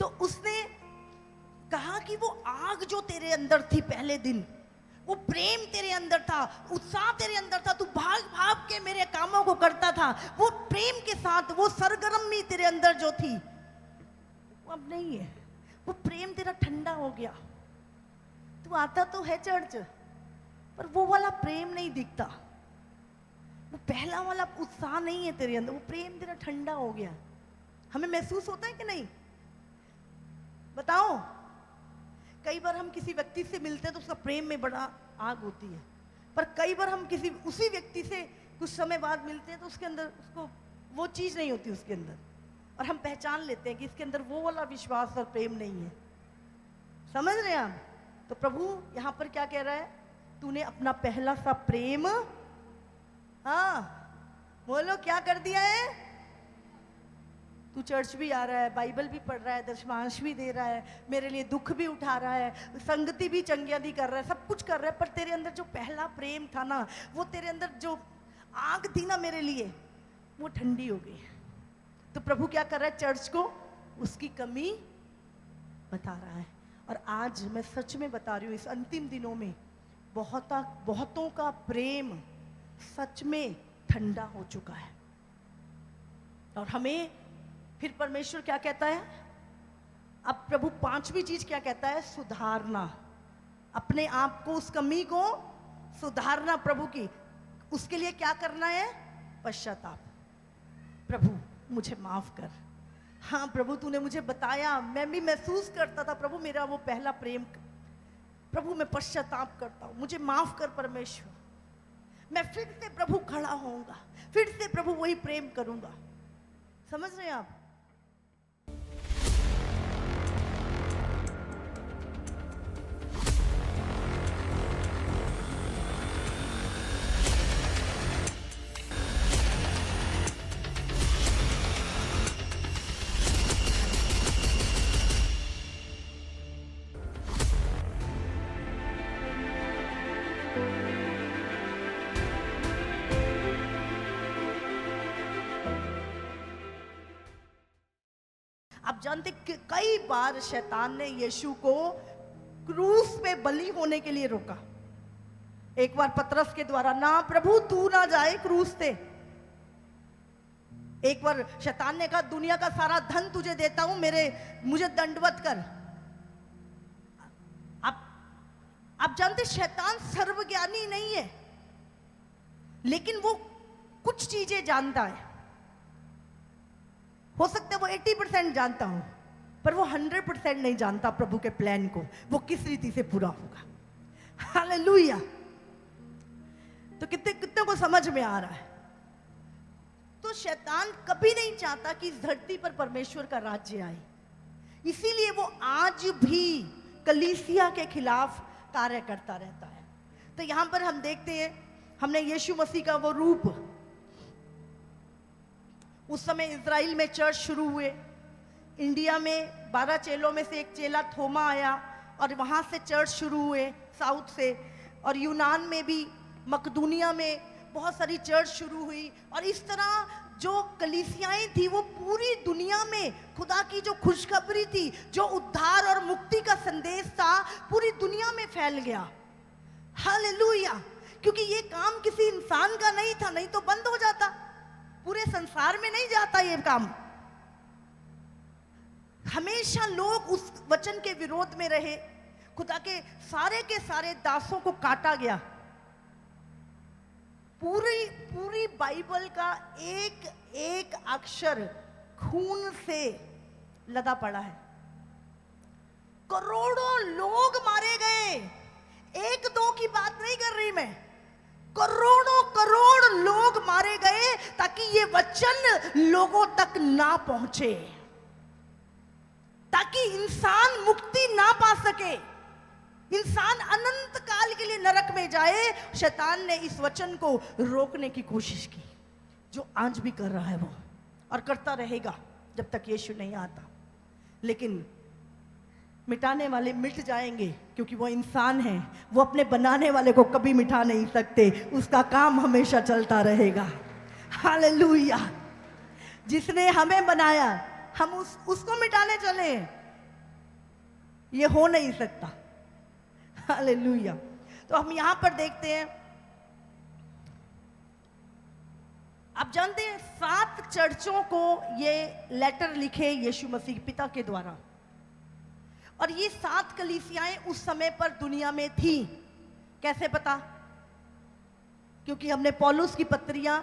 तो उसने कहा कि वो आग जो तेरे अंदर थी पहले दिन, वो प्रेम तेरे अंदर था, उत्साह तेरे अंदर था, तू भाग भाग के मेरे कामों को करता था, वो प्रेम के साथ वो सरगर्मी तेरे अंदर जो थी वो अब नहीं है। वो प्रेम तेरा ठंडा हो गया। तू आता तो है चर्च, पर वो वाला प्रेम नहीं दिखता, वो पहला वाला उत्साह नहीं है तेरे अंदर, वो प्रेम तेरा ठंडा हो गया। हमें महसूस होता है कि नहीं? बताओ। कई बार हम किसी व्यक्ति से मिलते हैं तो उसका प्रेम में बड़ा आग होती है, पर कई बार हम किसी उसी व्यक्ति से कुछ समय बाद मिलते हैं तो उसके अंदर उसको वो चीज नहीं होती उसके अंदर, और हम पहचान लेते हैं कि इसके अंदर वो वाला विश्वास और प्रेम नहीं है। समझ रहे हैं आप? तो प्रभु यहां पर क्या कह रहा है? तूने अपना पहला सा प्रेम, हाँ बोलो, क्या कर दिया है? तू चर्च भी आ रहा है, बाइबल भी पढ़ रहा है, दशमांश भी दे रहा है, मेरे लिए दुख भी उठा रहा है, संगति भी चंगियादी कर रहा है, सब कुछ कर रहा है, पर तेरे अंदर जो पहला प्रेम था ना, वो तेरे अंदर जो आग थी ना मेरे लिए, वो ठंडी हो गई। तो प्रभु क्या कर रहा है? चर्च को उसकी कमी बता रहा है। और आज मैं सच में बता रही हूँ, इस अंतिम दिनों में बहुतों का प्रेम सच में ठंडा हो चुका है। और हमें फिर परमेश्वर क्या कहता है? अब प्रभु पांचवी चीज क्या कहता है? सुधारना, अपने आप को, उस कमी को सुधारना प्रभु की। उसके लिए क्या करना है? पश्चाताप। प्रभु मुझे माफ कर। हाँ प्रभु, तूने मुझे बताया, मैं भी महसूस करता था प्रभु मेरा वो पहला प्रेम, प्रभु मैं पश्चाताप करता हूं, मुझे माफ कर परमेश्वर। मैं फिर से प्रभु खड़ा होऊंगा, फिर से प्रभु वही प्रेम करूंगा। समझ रहे हैं आप? आप जानते कई बार शैतान ने यीशु को क्रूस पे बलि होने के लिए रोका। एक बार पतरस के द्वारा, ना प्रभु तू ना जाए क्रूस पे। एक बार शैतान ने कहा दुनिया का सारा धन तुझे देता हूं, मुझे दंडवत कर। आप जानते शैतान सर्वज्ञानी नहीं है, लेकिन वो कुछ चीजें जानता है। हो सकता है वो 80% जानता हूं, पर वो 100% नहीं जानता प्रभु के प्लान को, वो किस रीति से पूरा होगा। हालेलुया। तो कितने को समझ में आ रहा है? तो शैतान कभी नहीं चाहता कि इस धरती पर परमेश्वर का राज्य आए, इसीलिए वो आज भी कलीसिया के खिलाफ कार्य करता रहता है। तो यहां पर हम देखते हैं, हमने यीशु मसीह का वो रूप, उस समय इजराइल में चर्च शुरू हुए, इंडिया में 12 चेलों में से एक चेला थोमा आया और वहां से चर्च शुरू हुए साउथ से, और यूनान में भी, मकदूनिया में बहुत सारी चर्च शुरू हुई। और इस तरह जो कलीसियाएं थी वो पूरी दुनिया में खुदा की जो खुशखबरी थी, जो उद्धार और मुक्ति का संदेश था, पूरी दुनिया में फैल गया। हालेलुया। क्योंकि ये काम किसी इंसान का नहीं था, नहीं तो बंद हो जाता, पूरे संसार में नहीं जाता ये काम। हमेशा लोग उस वचन के विरोध में रहे, खुदा के सारे दासों को काटा गया। पूरी बाइबल का एक एक अक्षर खून से लदा पड़ा है। करोड़ों लोग मारे गए, एक दो की बात नहीं कर रही मैं, करोड़ों करोड़ लोग मारे गए ताकि ये वचन लोगों तक ना पहुंचे, ताकि इंसान मुक्ति ना पा सके, इंसान अनंत काल के लिए नरक में जाए। शैतान ने इस वचन को रोकने की कोशिश की, जो आज भी कर रहा है वो, और करता रहेगा जब तक यीशु नहीं आता। लेकिन मिटाने वाले मिट जाएंगे, क्योंकि वो इंसान है, वो अपने बनाने वाले को कभी मिटा नहीं सकते, उसका काम हमेशा चलता रहेगा। हालेलुया। जिसने हमें बनाया, हम उसको मिटाने चले, ये हो नहीं सकता। हालेलुया। तो हम यहां पर देखते हैं, आप जानते हैं 7 चर्चों को ये लेटर लिखे यीशु मसीह पिता के द्वारा, और ये 7 कलीसियाएं उस समय पर दुनिया में थी। कैसे पता? क्योंकि हमने पौलुस की पत्रियां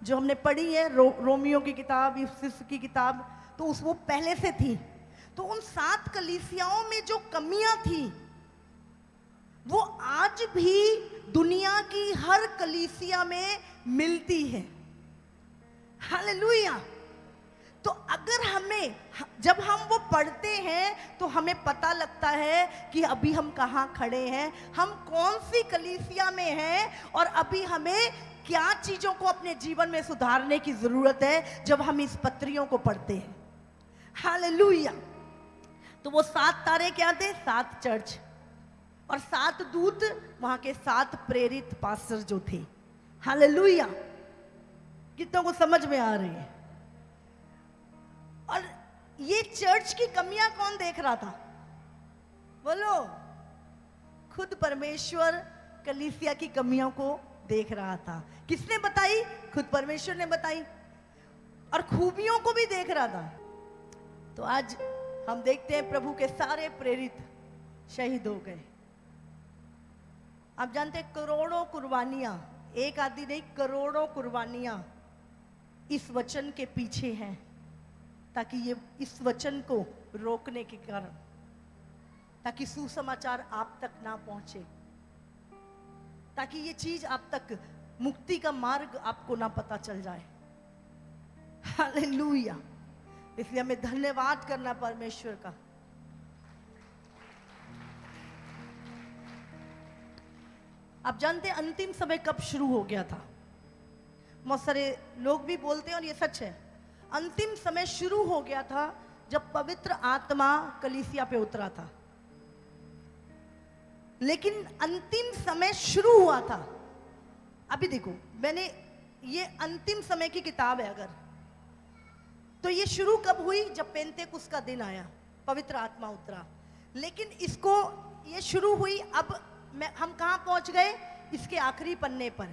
जो हमने पढ़ी है, रोमियो की किताब, इफिसुस की किताब, तो उस वो पहले से थी। तो उन 7 कलीसियाओं में जो कमियां थी वो आज भी दुनिया की हर कलीसिया में मिलती है। हालेलुया। तो अगर हमें, जब हम वो पढ़ते हैं तो हमें पता लगता है कि अभी हम कहाँ खड़े हैं, हम कौन सी कलीसिया में हैं, और अभी हमें क्या चीजों को अपने जीवन में सुधारने की जरूरत है जब हम इस पत्रियों को पढ़ते हैं। हालेलुया। तो वो 7 तारे क्या थे? 7 चर्च, और 7 दूत वहां के 7 प्रेरित पास्टर जो थे। हालेलुया। कितनों को समझ में आ रही है? और ये चर्च की कमियां कौन देख रहा था? बोलो। खुद परमेश्वर कलीसिया की कमियों को देख रहा था। किसने बताई? खुद परमेश्वर ने बताई, और खूबियों को भी देख रहा था। तो आज हम देखते हैं प्रभु के सारे प्रेरित शहीद हो गए। आप जानते हैं करोड़ों कुर्बानियां, एक आदि नहीं, करोड़ों कुर्बानियां इस वचन के पीछे हैं, ताकि ये इस वचन को रोकने के कारण, ताकि सुसमाचार आप तक ना पहुंचे, ताकि ये चीज आप तक, मुक्ति का मार्ग आपको ना पता चल जाए। हालेलुया। इसलिए हमें धन्यवाद करना परमेश्वर का। आप जानते हैं अंतिम समय कब शुरू हो गया था? बहुत सारे लोग भी बोलते हैं और ये सच है, अंतिम समय शुरू हो गया था जब पवित्र आत्मा कलीसिया पे उतरा था। लेकिन अंतिम समय शुरू हुआ था, अभी देखो, मैंने ये अंतिम समय की किताब है अगर, तो ये शुरू कब हुई? जब पेंतेकुस्त का दिन आया, पवित्र आत्मा उतरा। लेकिन इसको, ये शुरू हुई, अब हम कहाँ पहुंच गए? इसके आखिरी पन्ने पर।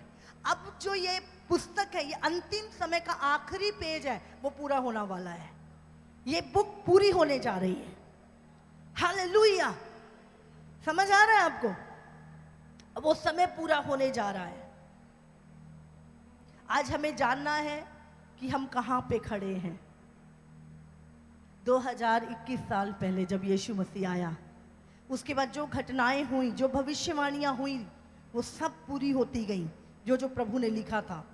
अब जो ये पुस्तक है, ये अंतिम समय का आखिरी पेज है, वो पूरा होने वाला है। ये बुक पूरी होने जा रही है। हालेलुया। समझ आ रहा है आपको? अब वो समय पूरा होने जा रहा है। आज हमें जानना है कि हम कहाँ पे खड़े हैं। 2021 साल पहले जब यीशु मसीह आया, उसके बाद जो घटनाएं हुई, जो भविष्यवाणियां हुई, वो सब पूरी होती गई, जो जो प्रभु ने लिखा था।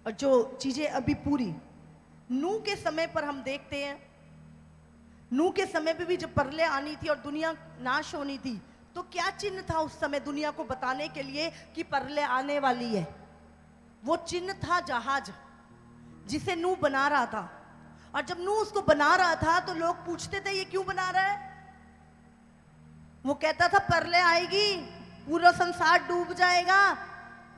और जो चीजें अभी पूरी, नूह के समय पर हम देखते हैं, नूह के समय पे भी जब परले आनी थी और दुनिया नाश होनी थी, तो क्या चिन्ह था उस समय दुनिया को बताने के लिए कि परले आने वाली है? वो चिन्ह था जहाज, जिसे नूह बना रहा था। और जब नूह उसको बना रहा था तो लोग पूछते थे ये क्यों बना रहा है? वो कहता था परले आएगी, पूरा संसार डूब जाएगा,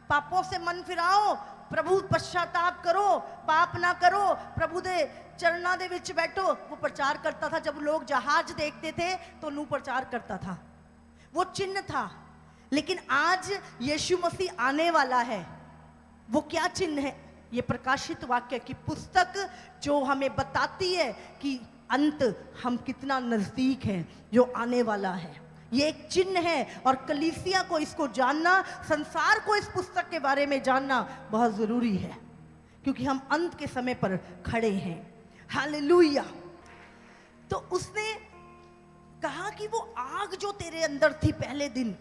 पापों से मन फिराओ, प्रभु पश्चाताप करो, पाप ना करो, प्रभु दे चरणा दे विच बैठो। वो प्रचार करता था। जब लोग जहाज देखते थे तो नूह प्रचार करता था। वो चिन्ह था। लेकिन आज यीशु मसीह आने वाला है। वो क्या चिन्ह है? ये प्रकाशित वाक्य की पुस्तक जो हमें बताती है कि अंत हम कितना नजदीक हैं, जो आने वाला है। ये एक चिन्ह है, और कलीसिया को इसको जानना, संसार को इस पुस्तक के बारे में जानना बहुत जरूरी है, क्योंकि हम अंत के समय पर खड़े हैं। हालेलुया। तो उसने कहा कि वो आग जो तेरे अंदर थी पहले दिन,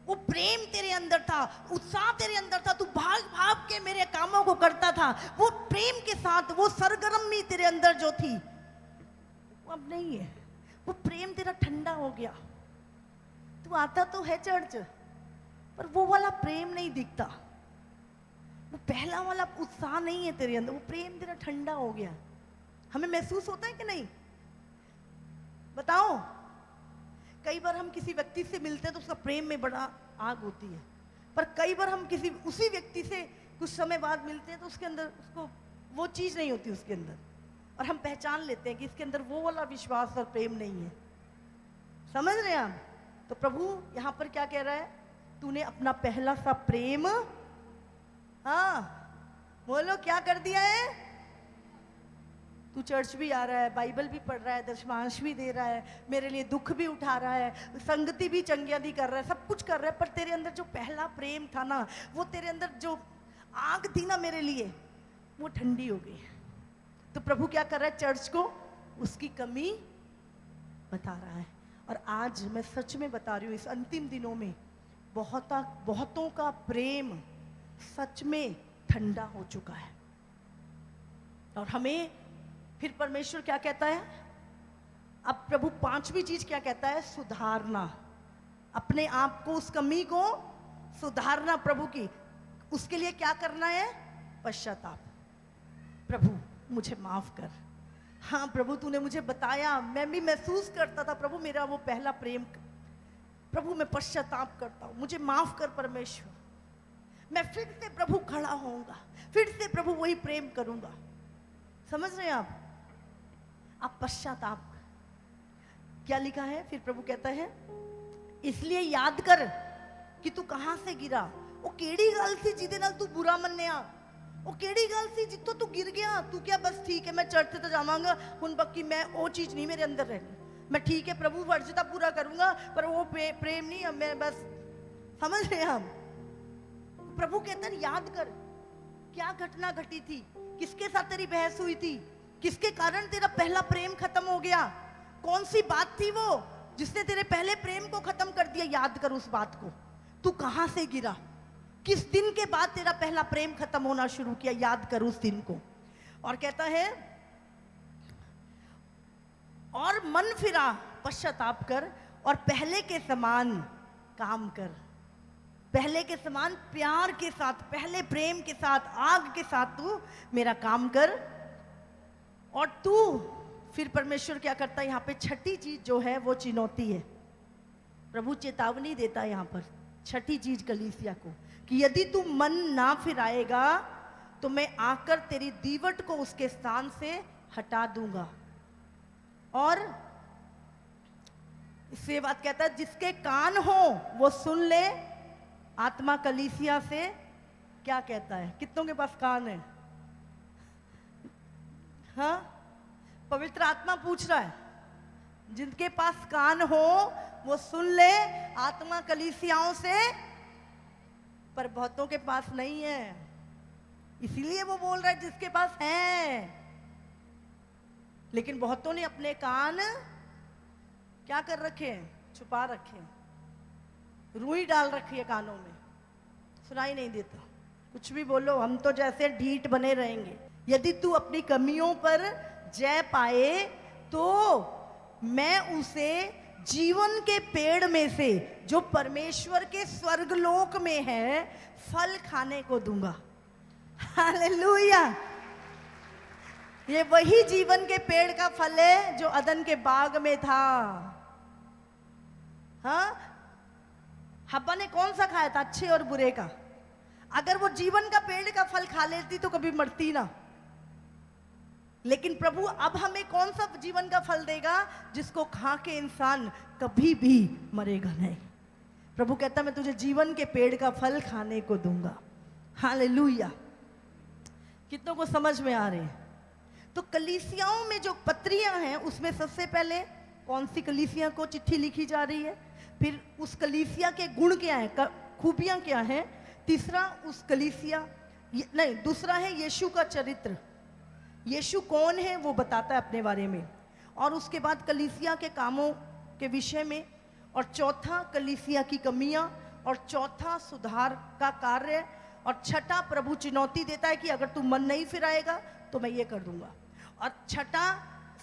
वो प्रेम तेरे अंदर था, उत्साह तेरे अंदर था, तू भाग भाग के मेरे कामों को करता था, वो प्रेम के साथ, वो सरगर्मी तेरे अंदर जो थी, वो अब नहीं है। वो प्रेम तेरा ठंडा हो गया। तू आता तो है चर्च, पर वो वाला प्रेम नहीं दिखता, वो पहला वाला उत्साह नहीं है तेरे अंदर, वो प्रेम तेरा ठंडा हो गया। हमें महसूस होता है कि नहीं? बताओ। कई बार हम किसी व्यक्ति से मिलते हैं तो उसका प्रेम में बड़ा आग होती है, पर कई बार हम किसी उसी व्यक्ति से कुछ समय बाद मिलते हैं तो उसके अंदर, उसको वो चीज नहीं होती उसके अंदर, और हम पहचान लेते हैं कि इसके अंदर वो वाला विश्वास और प्रेम नहीं है। समझ रहे हैं आप? तो प्रभु यहां पर क्या कह रहा है? तूने अपना पहला सा प्रेम, हाँ बोलो क्या कर दिया है? तू चर्च भी आ रहा है, बाइबल भी पढ़ रहा है, दशमांश भी दे रहा है, मेरे लिए दुख भी उठा रहा है, संगति भी चंगियादी कर रहा है, सब कुछ कर रहा है, पर तेरे अंदर जो पहला प्रेम था ना, वो तेरे अंदर जो आग थी ना मेरे लिए, वो ठंडी हो गई। तो प्रभु क्या कर रहा है? चर्च को उसकी कमी बता रहा है। और आज मैं सच में बता रही हूँ, इस अंतिम दिनों में बहुतों का प्रेम सच में ठंडा हो चुका है। और हमें फिर परमेश्वर क्या कहता है? अब प्रभु पांचवी चीज क्या कहता है? सुधारना, अपने आप को, उस कमी को सुधारना प्रभु की। उसके लिए क्या करना है? पश्चाताप। प्रभु मुझे माफ कर। हाँ प्रभु तूने मुझे बताया, मैं भी महसूस करता था प्रभु मेरा वो पहला प्रेम, प्रभु मैं पश्चाताप करता हूँ, मुझे माफ कर परमेश्वर। मैं फिर से प्रभु खड़ा होऊंगा, फिर से प्रभु वही प्रेम करूंगा। समझ रहे हैं आप पश्चाताप क्या लिखा है? फिर प्रभु कहता है इसलिए याद कर कि तू कहां से गिरा। वो केड़ी गल सी जिदे नाल तू बुरा मन्निया, वो केड़ी गल सी जित्तों तू गिर गया। तू क्या बस ठीक है मैं चर्च तो जावांगा हुण, बाकी मैं वो चीज नहीं मेरे अंदर रहनी, मैं ठीक है प्रभु फर्ज तो पूरा करूंगा पर वो प्रेम नहीं, मैं बस। समझ रहे हैं हम? प्रभु कहते हैं याद कर क्या घटना घटी थी, किसके साथ तेरी बहस हुई थी, किसके कारण तेरा पहला प्रेम खत्म हो गया, कौन सी बात थी वो जिसने तेरे पहले प्रेम को खत्म कर दिया। याद कर उस बात को, तू कहां से गिरा, किस दिन के बाद तेरा पहला प्रेम खत्म होना शुरू किया। याद कर उस दिन को। और कहता है और मन फिरा, पश्चाताप कर और पहले के समान काम कर, पहले के समान प्यार के साथ, पहले प्रेम के साथ, आग के साथ तू मेरा काम कर। और तू फिर परमेश्वर क्या करता है यहाँ पे? छठी चीज जो है वो चुनौती है। प्रभु चेतावनी देता है यहाँ पर छठी चीज कलीसिया को कि यदि तू मन ना फिराएगा तो मैं आकर तेरी दीवट को उसके स्थान से हटा दूंगा। और इससे बात कहता है जिसके कान हो वो सुन ले। आत्मा कलीसिया से क्या कहता है? कितनों के पास कान है? हाँ, पवित्र आत्मा पूछ रहा है जिनके पास कान हो वो सुन ले आत्मा कलीसियाओं से, पर बहुतों के पास नहीं है, इसीलिए वो बोल रहा है जिसके पास है। लेकिन बहुतों ने अपने कान क्या कर रखे हैं? छुपा रखे हैं, रुई डाल रखी है कानों में, सुनाई नहीं देता। कुछ भी बोलो हम तो जैसे ढीठ बने रहेंगे। यदि तू अपनी कमियों पर जय पाए तो मैं उसे जीवन के पेड़ में से जो परमेश्वर के स्वर्गलोक में है फल खाने को दूंगा। हालेलुया। ये वही जीवन के पेड़ का फल है जो अदन के बाग में था। हाँ, हब्बा ने कौन सा खाया था? अच्छे और बुरे का। अगर वो जीवन का पेड़ का फल खा लेती तो कभी मरती ना। लेकिन प्रभु अब हमें कौन सा जीवन का फल देगा जिसको खा के इंसान कभी भी मरेगा नहीं। प्रभु कहता मैं तुझे जीवन के पेड़ का फल खाने को दूंगा। हालेलुया। कितनों को समझ में आ रहे हैं? तो कलीसियाओं में जो पत्रियां हैं उसमें सबसे पहले कौन सी कलीसिया को चिट्ठी लिखी जा रही है, फिर उस कलीसिया के गुण क्या है, खूबियां क्या हैं, तीसरा उस कलीसिया नहीं, दूसरा है यीशु का चरित्र, यीशु कौन है वो बताता है अपने बारे में, और उसके बाद कलीसिया के कामों के विषय में, और चौथा कलीसिया की कमियां, और चौथा सुधार का कार्य, और छठा प्रभु चुनौती देता है कि अगर तू मन नहीं फिराएगा तो मैं ये कर दूंगा, और छठा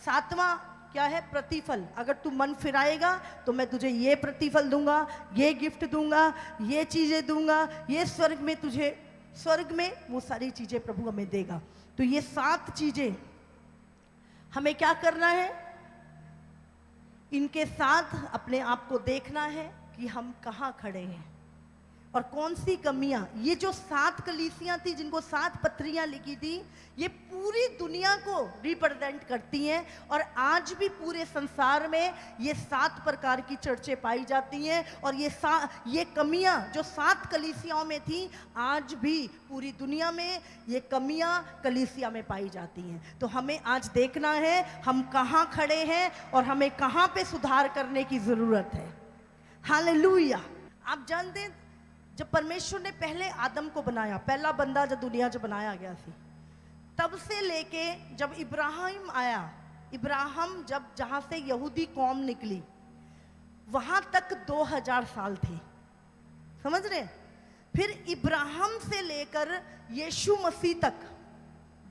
सातवां क्या है? प्रतिफल। अगर तू मन फिराएगा तो मैं तुझे ये प्रतिफल दूंगा, ये गिफ्ट दूंगा, ये चीजें दूंगा, ये स्वर्ग में तुझे, स्वर्ग में वो सारी चीजें प्रभु हमें देगा। तो ये 7 चीजें हमें क्या करना है? इनके साथ अपने आप को देखना है कि हम कहाँ खड़े हैं, और कौन सी कमियां, ये जो 7 कलीसियां थी जिनको 7 पत्रियां लिखी थी, ये पूरी दुनिया को रिप्रेजेंट करती हैं। और आज भी पूरे संसार में ये 7 प्रकार की चर्चें पाई जाती हैं। और ये कमियां जो 7 कलीसियाओं में थी, आज भी पूरी दुनिया में ये कमियां कलीसिया में पाई जाती हैं। तो हमें आज देखना है हम कहाँ खड़े हैं और हमें कहाँ पे सुधार करने की जरूरत है। हालेलुया। आप जानते हैं, जब परमेश्वर ने पहले आदम को बनाया, पहला बंदा जब दुनिया जब बनाया गया थी, तब से लेके जब इब्राहिम आया, इब्राहिम जब जहां से यहूदी कौम निकली, वहां तक 2000 साल थे। समझ रहे? फिर इब्राहिम से लेकर यीशु मसीह तक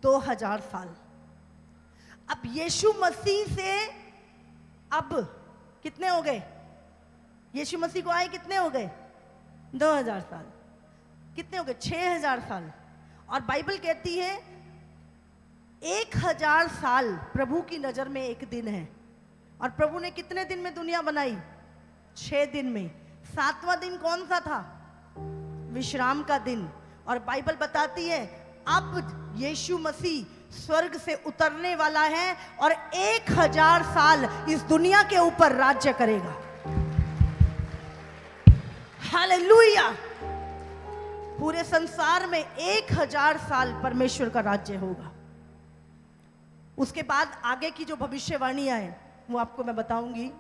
2000 साल। अब यीशु मसीह से अब कितने हो गए? यीशु मसीह को आए कितने हो गए? 2000 साल। कितने हो गए? 6000 साल। और बाइबल कहती है 1000 साल प्रभु की नजर में एक दिन है। और प्रभु ने कितने दिन में दुनिया बनाई? 6 दिन में। 7वां दिन कौन सा था? विश्राम का दिन। और बाइबल बताती है अब यीशु मसीह स्वर्ग से उतरने वाला है और 1000 साल इस दुनिया के ऊपर राज्य करेगा। हालेलुया। पूरे संसार में 1000 साल परमेश्वर का राज्य होगा। उसके बाद आगे की जो भविष्यवाणियां हैं वो आपको मैं बताऊंगी।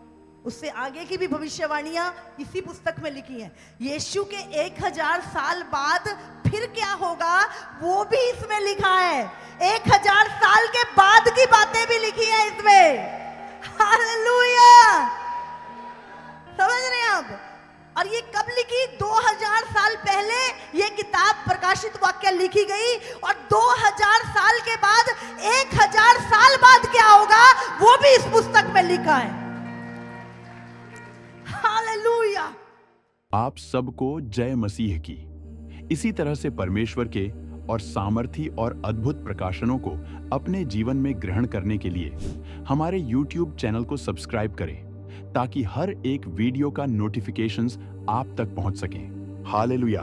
उससे आगे की भी भविष्यवाणियां इसी पुस्तक में लिखी हैं। यीशु के 1000 साल बाद फिर क्या होगा वो भी इसमें लिखा है। 1000 साल के बाद की बातें भी लिखी हैं इसमें। हालेलुया। समझ रहे हैं आप? और ये कब लिखी? 2000 साल पहले ये किताब प्रकाशित वाक्य लिखी गई। और 2000 साल के बाद 1000 साल बाद क्या होगा वो भी इस पुस्तक में लिखा है। हालेलुया। आप सबको जय मसीह की। इसी तरह से परमेश्वर के और सामर्थी और अद्भुत प्रकाशनों को अपने जीवन में ग्रहण करने के लिए हमारे YouTube चैनल को सब्सक्राइब करें, ताकि हर एक वीडियो का नोटिफिकेशंस आप तक पहुंच सके। हालेलुया।